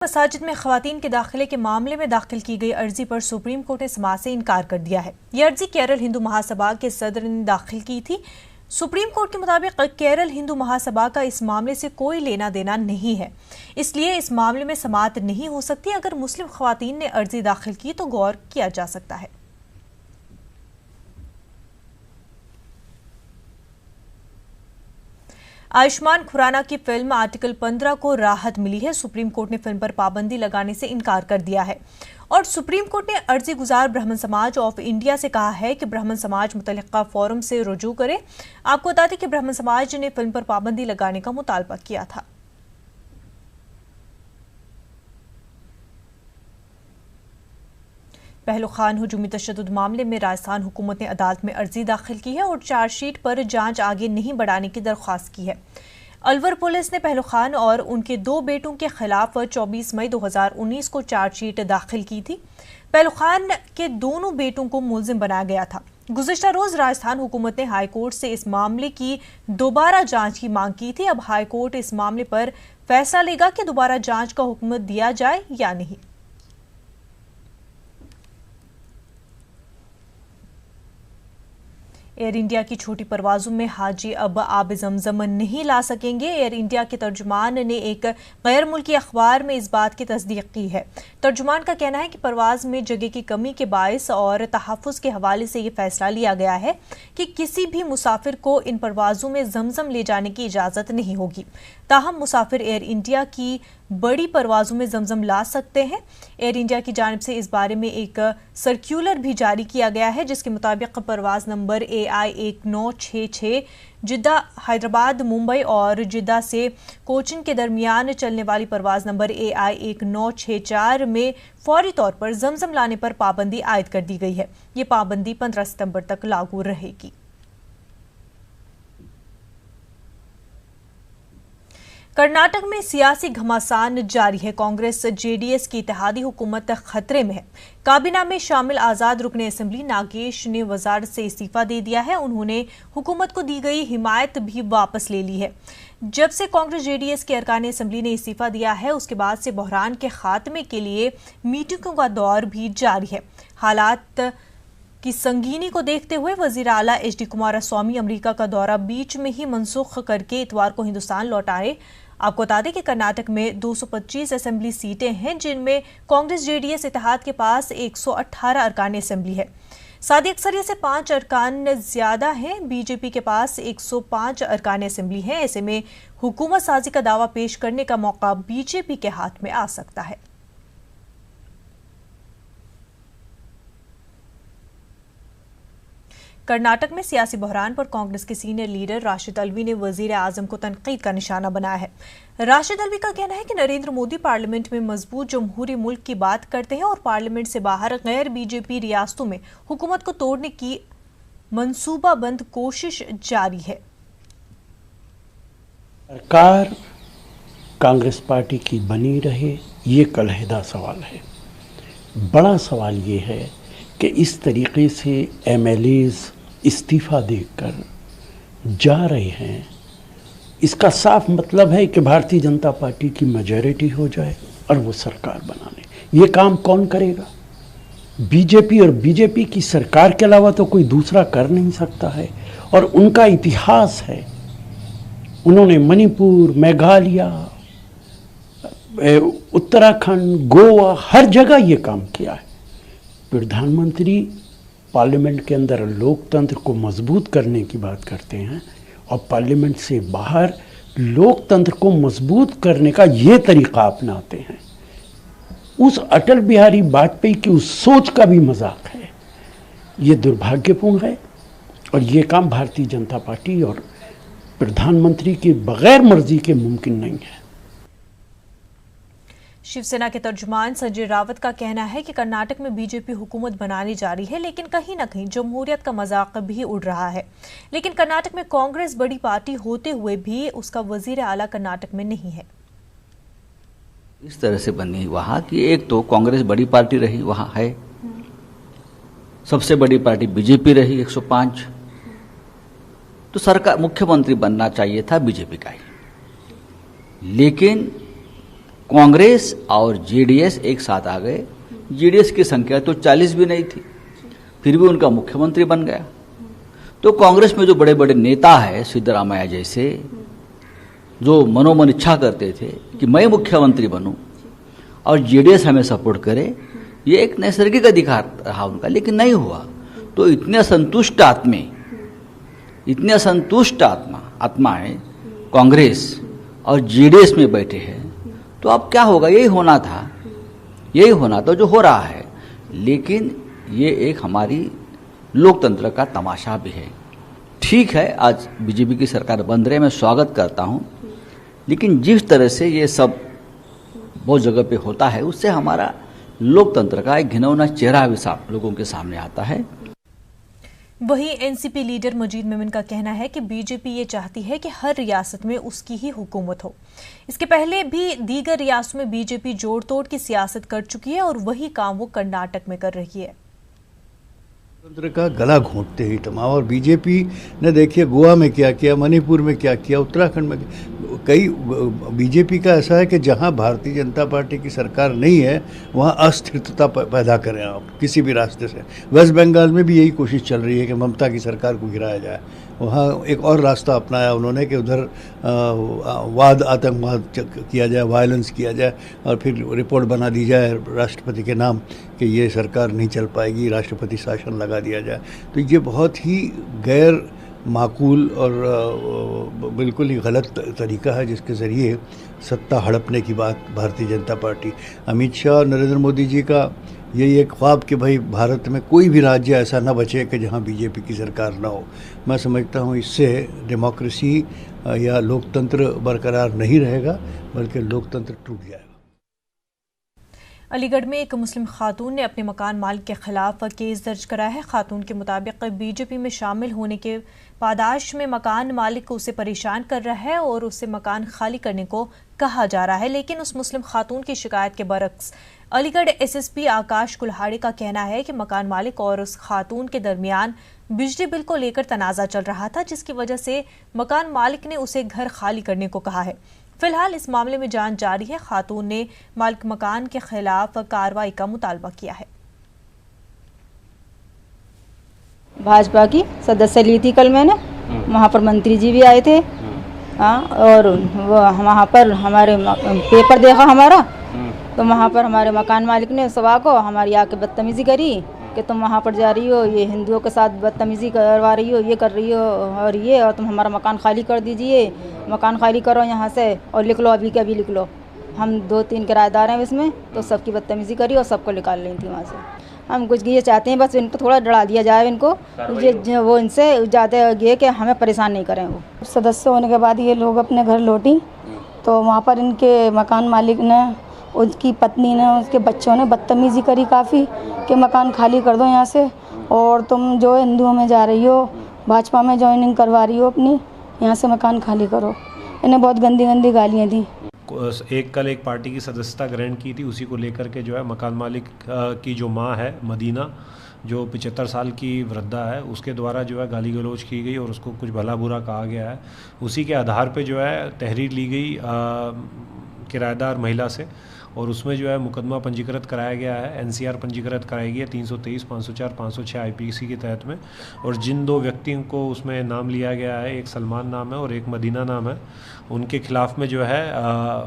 मसाजिद में खवातीन के दाखिले के मामले में दाखिल की गई अर्जी पर सुप्रीम कोर्ट ने समाअत से इनकार कर दिया है। यह अर्जी केरल हिंदू महासभा के सदर ने दाखिल की थी। सुप्रीम कोर्ट के मुताबिक केरल हिंदू महासभा का इस मामले से कोई लेना देना नहीं है, इसलिए इस मामले में समाअत नहीं हो सकती। अगर मुस्लिम खवातीन ने अर्जी दाखिल की तो गौर किया जा सकता है। आयुष्मान खुराना की फिल्म आर्टिकल 15 को राहत मिली है। सुप्रीम कोर्ट ने फिल्म पर पाबंदी लगाने से इनकार कर दिया है और सुप्रीम कोर्ट ने अर्जी गुजार ब्राह्मण समाज ऑफ इंडिया से कहा है कि ब्राह्मण समाज मुतल्लिका फोरम से रुजू करे। आपको बता दें कि ब्राह्मण समाज ने फिल्म पर पाबंदी लगाने का मुतालबा किया था। पहलू खान हुजूमी तशद्दुद मामले में राजस्थान हुकूमत ने अदालत में अर्जी दाखिल की है और चार्जशीट पर जांच आगे नहीं बढ़ाने की दरख्वास्त की है। अलवर पुलिस ने पहलू खान और उनके 2 बेटों के खिलाफ 24 मई 2019 को चार्जशीट दाखिल की थी। पहलू खान के दोनों बेटों को मुलजिम बनाया गया था। गुज़िश्ता रोज राजस्थान हुकूमत ने हाईकोर्ट से इस मामले की दोबारा जांच की मांग की थी। अब हाईकोर्ट इस मामले पर फैसला लेगा कि दोबारा जांच का हुक्म दिया जाए या नहीं। एयर इंडिया की छोटी परवाजों में हाजी अब आब जमजम नहीं ला सकेंगे। एयर इंडिया के तर्जुमान ने एक गैर मुल्की अखबार में इस बात की तस्दीक की है। तर्जुमान का कहना है कि परवाज में जगह की कमी के बायस और तहफ़्फ़ुज़ के हवाले से ये फैसला लिया गया है कि किसी भी मुसाफिर को इन परवाजों में जमजम ले जाने की इजाज़त नहीं होगी। ताहम मुसाफिर एयर इंडिया की बड़ी परवाजों में जमजम ला सकते हैं। एयर इंडिया की जानिब से इस बारे में एक सर्क्यूलर भी जारी किया गया है, जिसके मुताबिक परवाज नंबर AI 1966 जिद्दा हैदराबाद मुंबई और जिद्दा से कोचिन के दरमियान चलने वाली परवाज नंबर AI 1964 में फौरी तौर पर जमजम लाने पर पाबंदी आयद कर दी गई है। ये पाबंदी 15 सितंबर तक लागू रहेगी। कर्नाटक में सियासी घमासान जारी है। कांग्रेस जेडीएस की इत्तेहादी हुकूमत खतरे में है। काबीना में शामिल आजाद रुकने असेंबली नागेश ने वजारत से इस्तीफा दे दिया है। उन्होंने हुकूमत को दी गई हिमायत भी वापस ले ली है। जब से कांग्रेस जेडीएस के अरकान असेंबली ने इस्तीफा दिया है, उसके बाद से बहरान के खात्मे के लिए मीटिंगों का दौर भी जारी है। हालात की संगीनी को देखते हुए वजीर आला HD कुमारस्वामी अमेरिका का दौरा बीच में ही मनसूख करके इतवार को हिंदुस्तान लौट आए। आपको बता दें कि कर्नाटक में 225 असेंबली सीटें हैं, जिनमें कांग्रेस जेडीएस इत्तेहाद के पास 118 अरकान असेंबली है। सादी अक्सरियत से 5 अरकान ज्यादा हैं। बीजेपी के पास 105 अरकान असेंबली हैं। ऐसे में हुकूमत साजी का दावा पेश करने का मौका बीजेपी के हाथ में आ सकता है। कर्नाटक में सियासी बहरान पर कांग्रेस के सीनियर लीडर राशिद अल्वी ने वजीर आजम को तनकीद का निशाना बनाया है। राशिद अल्वी का कहना है कि नरेंद्र मोदी पार्लियामेंट में मजबूत जमहूरी मुल्क की बात करते हैं और पार्लियामेंट से बाहर गैर बीजेपी रियासतों में हुकूमत को तोड़ने की मंसूबाबंद कोशिश जारी है। सरकार कांग्रेस पार्टी की बनी रहे, ये कलहिदा सवाल है। बड़ा सवाल ये है कि इस तरीके से MLAs इस्तीफा देकर जा रहे हैं। इसका साफ मतलब है कि भारतीय जनता पार्टी की मेजॉरिटी हो जाए और वो सरकार बना ले। ये काम कौन करेगा? बीजेपी और बीजेपी की सरकार के अलावा तो कोई दूसरा कर नहीं सकता है। और उनका इतिहास है, उन्होंने मणिपुर, मेघालय, उत्तराखंड, गोवा, हर जगह ये काम किया है। प्रधानमंत्री पार्लियामेंट के अंदर लोकतंत्र को मजबूत करने की बात करते हैं और पार्लियामेंट से बाहर लोकतंत्र को मजबूत करने का ये तरीका अपनाते हैं। उस अटल बिहारी वाजपेयी की उस सोच का भी मजाक है। ये दुर्भाग्यपूर्ण है और ये काम भारतीय जनता पार्टी और प्रधानमंत्री के बगैर मर्जी के मुमकिन नहीं है। शिवसेना के तर्जुमान संजय रावत का कहना है कि कर्नाटक में बीजेपी हुकूमत बनाने जा रही है, लेकिन कहीं न कहीं जमहूरियत का मजाक भी उड़ रहा है। लेकिन कर्नाटक में कांग्रेस बड़ी पार्टी होते हुए भी उसका वजीर आला कर्नाटक में नहीं है। इस तरह से बनी वहां की, एक तो कांग्रेस बड़ी पार्टी रही, वहां है सबसे बड़ी पार्टी बीजेपी रही 105। तो सरकार मुख्यमंत्री बनना चाहिए था बीजेपी का ही, लेकिन कांग्रेस और जेडीएस एक साथ आ गए। जेडीएस की संख्या तो 40 भी नहीं थी, फिर भी उनका मुख्यमंत्री बन गया। तो कांग्रेस में जो बड़े बड़े नेता है, सिद्धरामैया जैसे, जो मनोमन इच्छा करते थे कि मैं मुख्यमंत्री बनूं और जेडीएस हमें सपोर्ट करे, ये एक नैसर्गिक अधिकार रहा उनका, लेकिन नहीं हुआ। तो इतने संतुष्ट आत्माएं कांग्रेस और जेडीएस में बैठे हैं, तो अब क्या होगा? यही होना था जो हो रहा है। लेकिन ये एक हमारी लोकतंत्र का तमाशा भी है। ठीक है, आज बीजेपी की सरकार बन रही है, मैं स्वागत करता हूं, लेकिन जिस तरह से ये सब बहुत जगह पे होता है, उससे हमारा लोकतंत्र का एक घिनौना चेहरा भी लोगों के सामने आता है। वहीं एनसीपी लीडर मजीद मोमिन का कहना है कि बीजेपी ये चाहती है कि हर रियासत में उसकी ही हुकूमत हो। इसके पहले भी दीगर रियासतों में बीजेपी जोड़ तोड़ की सियासत कर चुकी है और वही काम वो कर्नाटक में कर रही है। लोकतंत्र का गला घोंटते ही तमाम, और बीजेपी ने देखिए गोवा में क्या किया, मणिपुर में क्या किया, उत्तराखंड में कई। बीजेपी का ऐसा है कि जहां भारतीय जनता पार्टी की सरकार नहीं है वहां अस्थिरता पैदा करें आप किसी भी रास्ते से। वेस्ट बंगाल में भी यही कोशिश चल रही है कि ममता की सरकार को गिराया जाए। वहाँ एक और रास्ता अपनाया उन्होंने कि उधर आतंकवाद किया जाए, वायलेंस किया जाए, और फिर रिपोर्ट बना दी जाए राष्ट्रपति के नाम कि ये सरकार नहीं चल पाएगी, राष्ट्रपति शासन लगा दिया जाए। तो ये बहुत ही गैर माकूल और बिल्कुल ही गलत तरीका है जिसके ज़रिए सत्ता हड़पने की बात भारतीय जनता पार्टी, अमित शाह और नरेंद्र मोदी जी का यही एक ख्वाब कि भाई भारत में कोई भी राज्य ऐसा ना बचे कि जहां बीजेपी की सरकार ना हो। मैं समझता हूं इससे डेमोक्रेसी या लोकतंत्र बरकरार नहीं रहेगा, बल्कि लोकतंत्र टूट जाएगा। अलीगढ़ में एक मुस्लिम खातून ने अपने मकान मालिक के खिलाफ केस दर्ज कराया है। खातून के मुताबिक बीजेपी में शामिल होने के पादाश में मकान मालिक को उसे परेशान कर रहा है और उसे मकान खाली करने को कहा जा रहा है। लेकिन उस मुस्लिम खातून की शिकायत के बरक्स अलीगढ़ एसएसपी आकाश कुल्हाड़ी का कहना है कि मकान मालिक और उस खातून के दरमियान बिजली बिल को लेकर तनाज़ा चल रहा था, जिसकी वजह से मकान मालिक ने उसे घर खाली करने को कहा है। फिलहाल इस मामले में जांच जारी है। खातून ने मालिक मकान के खिलाफ कार्रवाई का मुतालबा किया है। भाजपा की सदस्य ली थी कल मैंने, वहाँ पर मंत्री जी भी आए थे। हाँ, और वहाँ पर हमारे पेपर देखा हमारा, तो वहाँ पर हमारे मकान मालिक ने सुबह को हमारी आके बदतमीज़ी करी कि तुम वहाँ पर जा रही हो, ये हिंदुओं के साथ बदतमीज़ी करवा रही हो, ये कर रही हो, और तुम हमारा मकान खाली कर दीजिए, मकान खाली करो यहाँ से और लिख लो, अभी के अभी लिख लो। हम 2-3 किराएदार हैं इसमें, तो सबकी बदतमीज़ी करी और सबको निकाल रही थी वहाँ से। हम कुछ ये चाहते हैं बस इनको थोड़ा डरा दिया जाए, इनको वो इनसे ज़्यादा ये कि हमें परेशान नहीं करें। वो सदस्य होने के बाद ये लोग अपने घर लौटी, तो वहाँ पर इनके मकान मालिक ने, उसकी पत्नी ने, उसके बच्चों ने बदतमीज़ी करी काफ़ी कि मकान खाली कर दो यहाँ से, और तुम जो हिंदुओं में जा रही हो, भाजपा में ज्वाइनिंग करवा रही हो अपनी, यहाँ से मकान खाली करो। इन्हें बहुत गंदी गंदी गालियाँ दी। कल एक पार्टी की सदस्यता ग्रहण की थी, उसी को लेकर के जो है मकान मालिक की जो माँ है मदीना, जो 75 साल की वृद्धा है, उसके द्वारा जो है गाली गलौज की गई और उसको कुछ भला बुरा कहा गया है। उसी के आधार पे जो है तहरीर ली गई किराएदार महिला से, और उसमें जो है मुकदमा पंजीकृत कराया गया है, एनसीआर पंजीकृत कराई गई है 323, 504, 506 आईपीसी के तहत में। और जिन 2 व्यक्तियों को उसमें नाम लिया गया है, एक सलमान नाम है और एक मदीना नाम है, उनके खिलाफ में जो है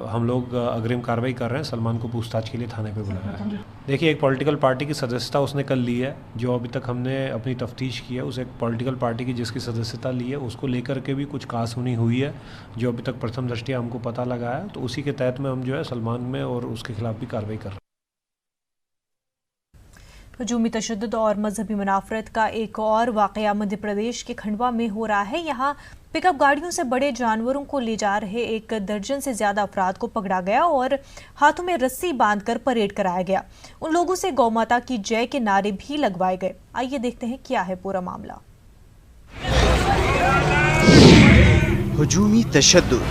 हम लोग अग्रिम कार्रवाई कर रहे हैं। सलमान को पूछताछ के लिए थाने पे बुलाया है। देखिए, एक पॉलिटिकल पार्टी की सदस्यता उसने कल ली है, जो अभी तक हमने अपनी तफ्तीश की है, उस एक पॉलिटिकल पार्टी की जिसकी सदस्यता ली है, उसको लेकर के भी कुछ कहासुनी हुई है, जो अभी तक प्रथम दृष्टया हमको पता लगा है। तो उसी के तहत में हम जो है सलमान में और उसके खिलाफ भी कार्रवाई कर रहे हैं। हजूमी तशद्दुद और मजहबी मुनाफरत का एक और वाक़या मध्य प्रदेश के खंडवा में हो रहा है। यहाँ पिकअप गाड़ियों से बड़े जानवरों को ले जा रहे 1 दर्जन से ज्यादा अफराद को पकड़ा गया और हाथों में रस्सी बांधकर परेड कराया गया। उन लोगों से गौ माता की जय के नारे भी लगवाए गए। आइए देखते हैं क्या है पूरा मामला। हजूमी तशद्दुद,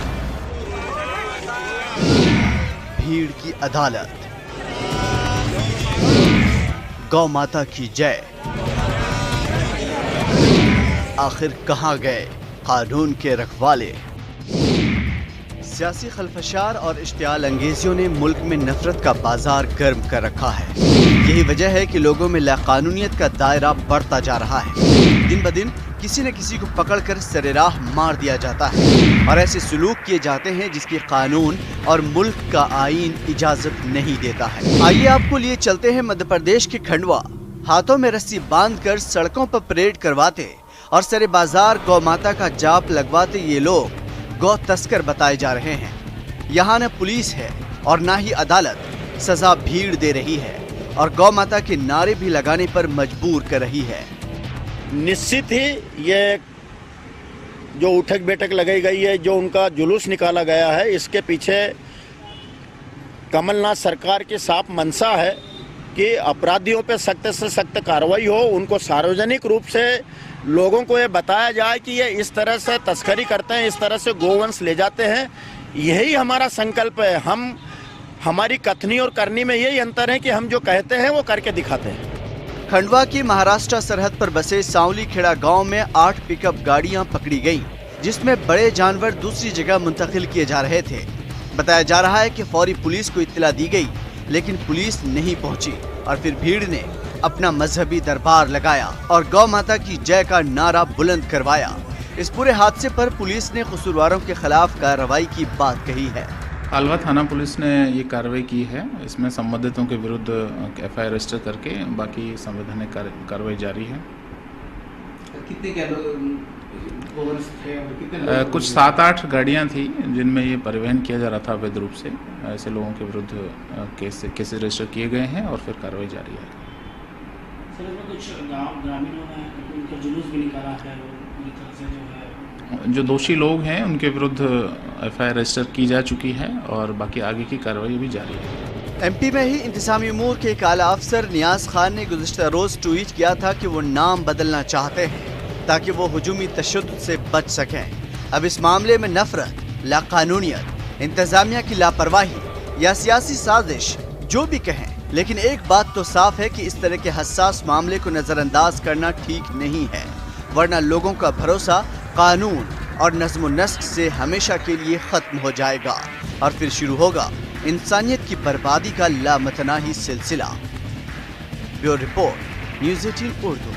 भीड़ की अदालत, गौ माता की जय, आखिर कहां गए कानून के रखवाले? सियासी खलफशार और इश्तियाल अंगेजियों ने मुल्क में नफरत का बाजार गर्म कर रखा है। यही वजह है कि लोगों में लाकानूनियत का दायरा बढ़ता जा रहा है। दिन ब दिन किसी न किसी को पकड़कर सरेराह मार दिया जाता है और ऐसे सुलूक किए जाते हैं जिसकी कानून और मुल्क का आईन इजाजत नहीं देता है। आइए आपको लिए चलते हैं मध्य प्रदेश के खंडवा। हाथों में रस्सी बांधकर सड़कों पर परेड करवाते और सरे बाजार गौ माता का जाप लगवाते ये लोग गौ तस्कर बताए जा रहे हैं। यहाँ न पुलिस है और न ही अदालत, सजा भीड़ दे रही है और गौ माता के नारे भी लगाने पर मजबूर कर रही है। निश्चित ही ये जो उठक बैठक लगाई गई है, जो उनका जुलूस निकाला गया है, इसके पीछे कमलनाथ सरकार की साफ मंशा है कि अपराधियों पे सख्त से सख्त कार्रवाई हो। उनको सार्वजनिक रूप से लोगों को ये बताया जाए कि ये इस तरह से तस्करी करते हैं, इस तरह से गोवंश ले जाते हैं। यही हमारा संकल्प है। हमारी कथनी और करनी में यही अंतर है कि हम जो कहते हैं वो करके दिखाते हैं। खंडवा की महाराष्ट्र सरहद पर बसे सांवली खेड़ा गांव में 8 पिकअप गाड़ियां पकड़ी गईं, जिसमें बड़े जानवर दूसरी जगह मुंतकिल किए जा रहे थे। बताया जा रहा है कि फौरी पुलिस को इत्तला दी गई, लेकिन पुलिस नहीं पहुंची और फिर भीड़ ने अपना मजहबी दरबार लगाया और गौ माता की जय का नारा बुलंद करवाया। इस पूरे हादसे पर पुलिस ने कसूरवारों के खिलाफ कार्रवाई की बात कही है। कालवा थाना पुलिस ने ये कार्रवाई की है। इसमें संबंधितों के विरुद्ध FIR रजिस्टर करके बाकी संवैधानिक कार्रवाई जारी है। कुछ 7-8 गाड़ियां थी जिनमें ये परिवहन किया जा रहा था अवैध रूप से। ऐसे लोगों के विरुद्ध केसेस रजिस्टर किए गए हैं और फिर कार्रवाई जारी है। सर, इसमें कुछ ग्रामीणों ने उनका जुलूस भी निकाला है, पूरी तरह से जो है जो दोषी लोग हैं उनके विरुद्ध FIR रजिस्टर की जा चुकी है और बाकी आगे की कार्रवाई भी जारी है। MP में ही इंतजामी उमूर के एक आला अफसर नियाज खान ने गुज़िश्ता रोज ट्वीट किया था कि वो नाम बदलना चाहते हैं ताकि वो हुजूमी तशद्दुद से बच सकें। अब इस मामले में नफरत, लाकानूनियत, इंतजामिया की लापरवाही या सियासी साजिश जो भी कहें, लेकिन एक बात तो साफ है कि इस तरह के हसास मामले को नजरअंदाज करना ठीक नहीं है, वरना लोगों का भरोसा कानून और नज़्म नस्क से हमेशा के लिए खत्म हो जाएगा और फिर शुरू होगा इंसानियत की बर्बादी का लामतनाही सिलसिला। Bureau report, news 18 Urdu.